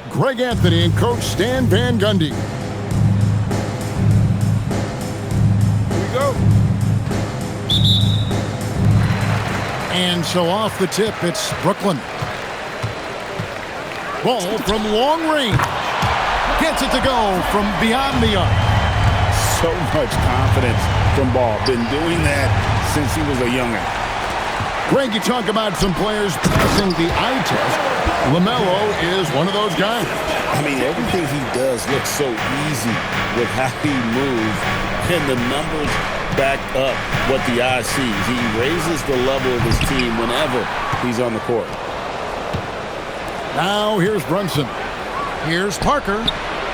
Greg Anthony and Coach Stan Van Gundy. Here we go. And so off the tip, it's Brooklyn. Ball from long range. Gets it to go from beyond the arc. So much confidence from Ball. Been doing that since he was a young'un. Greg, you talk about some players passing the eye test. LaMelo is one of those guys. I mean, everything he does looks so easy with how he moves, and the numbers back up what the eye sees. He raises the level of his team whenever he's on the court. Now here's Brunson. Here's Parker.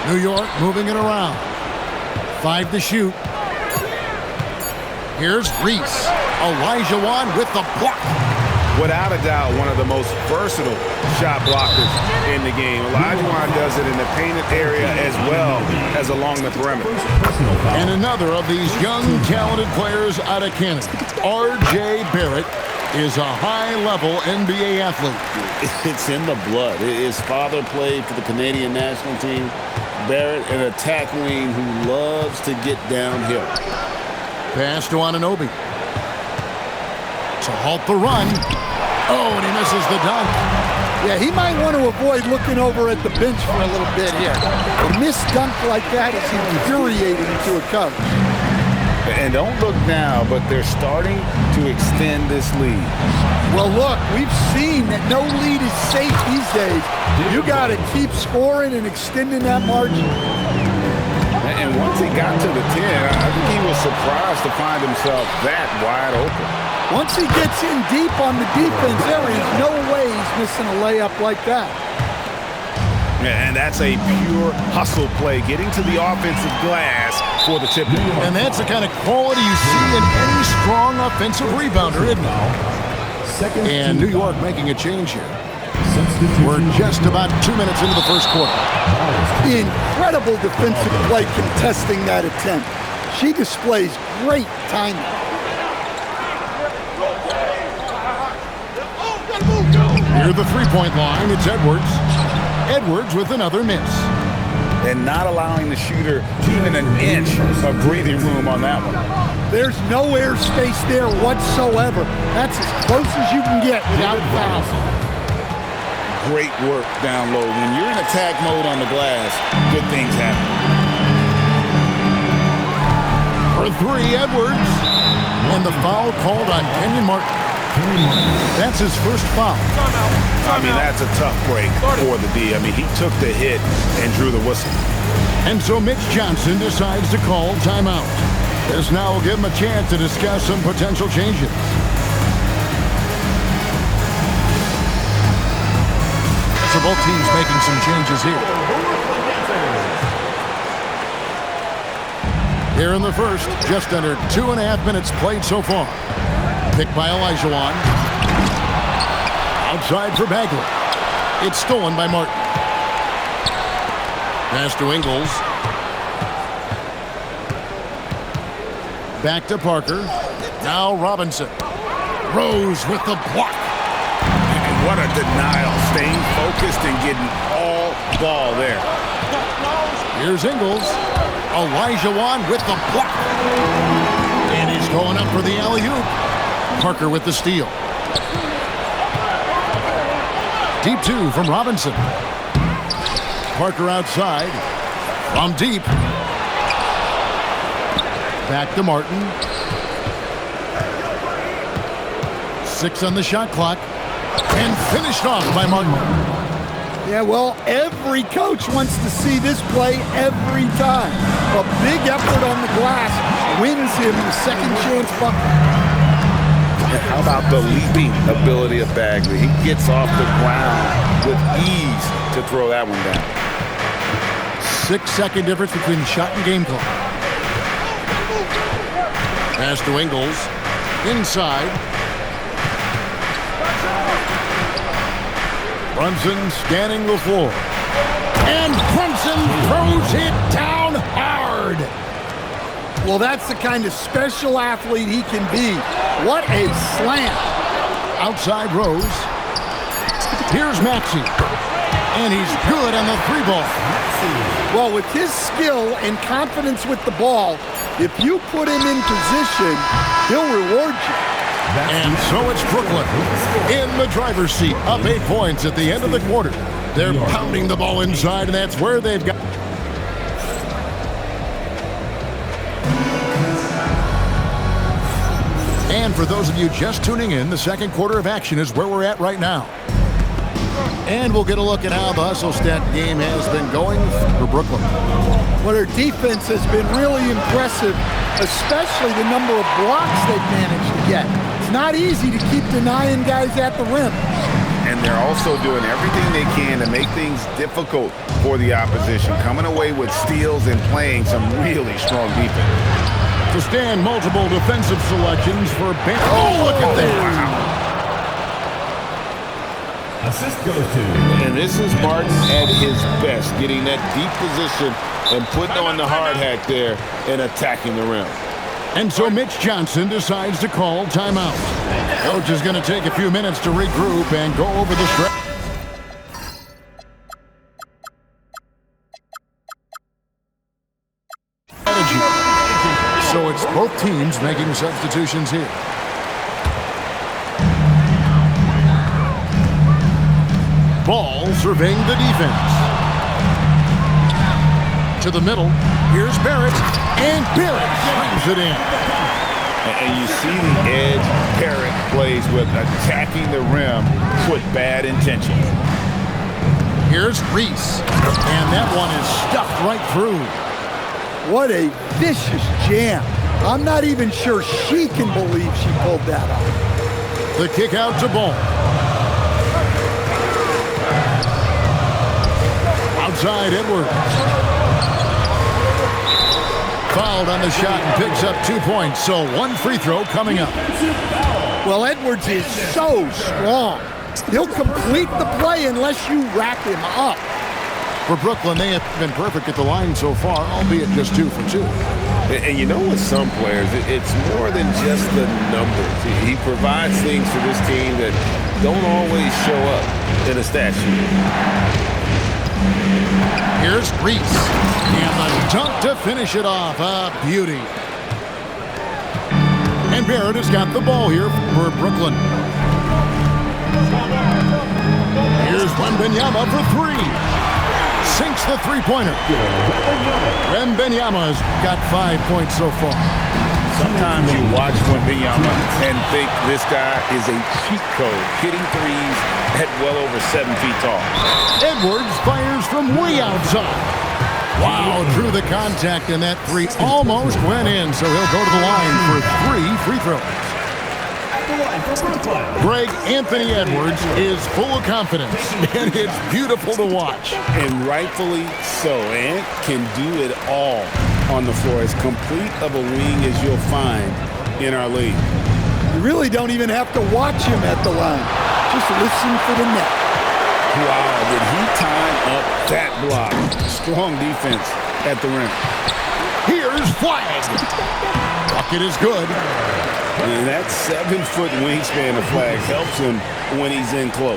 New York moving it around. 5 to shoot. Here's Reese. Olajuwon with the block. Without a doubt, one of the most versatile shot blockers in the game. Olajuwon does it in the painted area as well as along the perimeter. And another of these young, talented players out of Canada, R.J. Barrett, is a high-level NBA athlete. It's in the blood. His father played for the Canadian national team. Barrett, an attack wing who loves to get downhill. Pass to Anunoby. To halt the run. Oh, and he misses the dunk. Yeah, he might want to avoid looking over at the bench for a little bit here. A missed dunk like that is infuriating to a coach. And don't look now, but they're starting to extend this lead. Well, look, we've seen that no lead is safe these days. You got to keep scoring and extending that margin. And once he got to the 10, I think he was surprised to find himself that wide open. Once he gets in deep on the defense, there is no way he's missing a layup like that. And that's a pure hustle play, getting to the offensive glass for the tip. And that's the kind of quality you see in any strong offensive rebounder, isn't it? And New York making a change here. We're just about 2 minutes into the first quarter. Incredible defensive play contesting that attempt. She displays great timing. Near the three-point line, it's Edwards. Edwards with another miss. And not allowing the shooter even an inch of breathing room on that one. There's no airspace there whatsoever. That's as close as you can get without foul. Great work down low. When you're in attack mode on the glass, good things happen. For 3, Edwards. And the foul called on Kenyon Martin. That's his first foul. I mean, that's a tough break for the D. I mean, he took the hit and drew the whistle. And so Mitch Johnson decides to call timeout. This now will give him a chance to discuss some potential changes. So both teams making some changes here. Here in the first, just under 2.5 minutes played so far. Picked by Olajuwon. Outside for Bagley. It's stolen by Martin. Pass to Ingles. Back to Parker. Now Robinson. Rose with the block. And what a denial. Staying focused and getting all ball there. Here's Ingles. Olajuwon with the block. And he's going up for the alley-oop. Parker with the steal. Deep 2 from Robinson. Parker outside. From deep. Back to Martin. 6 on the shot clock. And finished off by Martin. Yeah, well, every coach wants to see this play every time. A big effort on the glass wins him the second chance bucket. And how about the leaping ability of Bagley? He gets off the ground with ease to throw that one down. 6-second difference between shot and game clock. Pass to Ingles. Inside. Brunson scanning the floor. And Brunson throws it down hard. Well, that's the kind of special athlete he can be. What a slam. Outside Rose. Here's Maxey. And he's good on the 3-ball. Well, with his skill and confidence with the ball, if you put him in position, he'll reward you. And so it's Brooklyn in the driver's seat, up 8 points at the end of the quarter. They're pounding the ball inside, and that's where they've got. And for those of you just tuning in, the second quarter of action is where we're at right now. And we'll get a look at how the hustle stat game has been going for Brooklyn. Well, their defense has been really impressive, especially the number of blocks they've managed to get. It's not easy to keep denying guys at the rim. And they're also doing everything they can to make things difficult for the opposition, coming away with steals and playing some really strong defense. To stand multiple defensive selections for Ben. Oh, look at that. Wow. Assist goes to. And this is Martin at his best, getting that deep position and putting on the hard hat there and attacking the rim. And so Mitch Johnson decides to call timeout. Coach is going to take a few minutes to regroup and go over the stretch. So it's both teams making substitutions here. Ball surveying the defense. To the middle. Here's Barrett. And Barrett slams it in. And you see the edge Barrett plays with, attacking the rim with bad intentions. Here's Reese. And that one is stuffed right through. What a vicious jam. I'm not even sure she can believe she pulled that off. The kick out to Ball. Outside Edwards. Fouled on the shot and picks up 2 points. So one free throw coming up. Well, Edwards is so strong. He'll complete the play unless you rack him up. For Brooklyn, they have been perfect at the line so far, albeit just 2 for 2. And you know, with some players, it's more than just the numbers. He provides things for this team that don't always show up in a stat sheet. Here's Reese. And the dunk to finish it off. A beauty. And Barrett has got the ball here for Brooklyn. Here's Wembanyama for 3. Sinks the three-pointer. Wembanyama's got 5 points so far. Sometimes you watch Wembanyama and think this guy is a cheat code, hitting threes at well over 7 feet tall. Edwards fires from way outside. Wow, drew the contact, and that 3 almost went in, so he'll go to the line for 3 free throws. Greg Anthony Edwards is full of confidence, and it's beautiful to watch. And rightfully so. Ant can do it all on the floor. As complete of a wing as you'll find in our league. You really don't even have to watch him at the line. Just listen for the net. Wow, did he time up that block? Strong defense at the rim. Here's Flag. Bucket is good. And that 7-foot wingspan of Flag helps him when he's in close.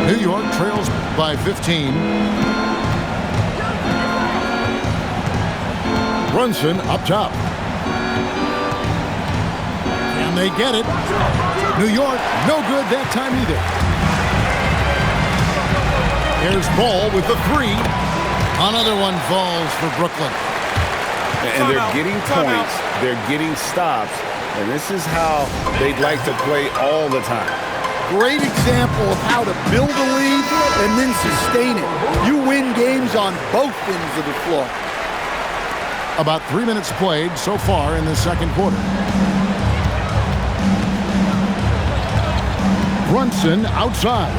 New York trails by 15. Brunson up top. And they get it. New York, no good that time either. Here's Ball with the 3. Another one falls for Brooklyn. And they're getting points, they're getting stops, and this is how they'd like to play all the time. Great example of how to build a lead and then sustain it. You win games on both ends of the floor. About 3 minutes played so far in the second quarter. Brunson outside.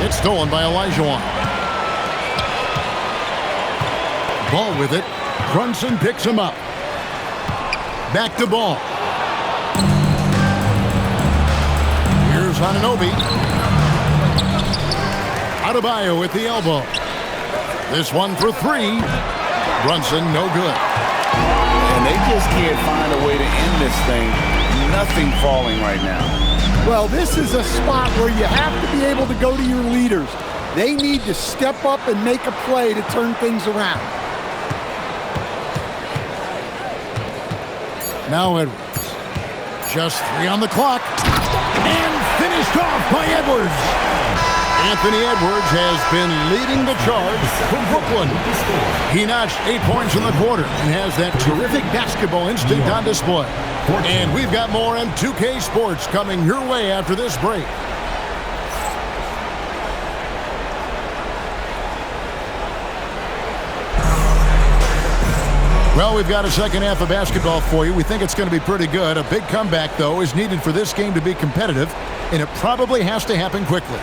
It's stolen by Olajuwon. Ball with it. Brunson picks him up. Back to Ball. Here's Anunoby. Adebayo with the elbow. This one for 3. Brunson, no good. And and they just can't find a way to end this thing. Nothing falling right now. Well, this is a spot where you have to be able to go to your leaders. They need to step up and make a play to turn things around. Now Edwards. Just 3 on the clock. And finished off by Edwards. Anthony Edwards has been leading the charge for Brooklyn. He notched 8 points in the quarter and has that terrific basketball instinct on display. And we've got more M2K Sports coming your way after this break. Well, we've got a second half of basketball for you. We think it's going to be pretty good. A big comeback, though, is needed for this game to be competitive, and it probably has to happen quickly.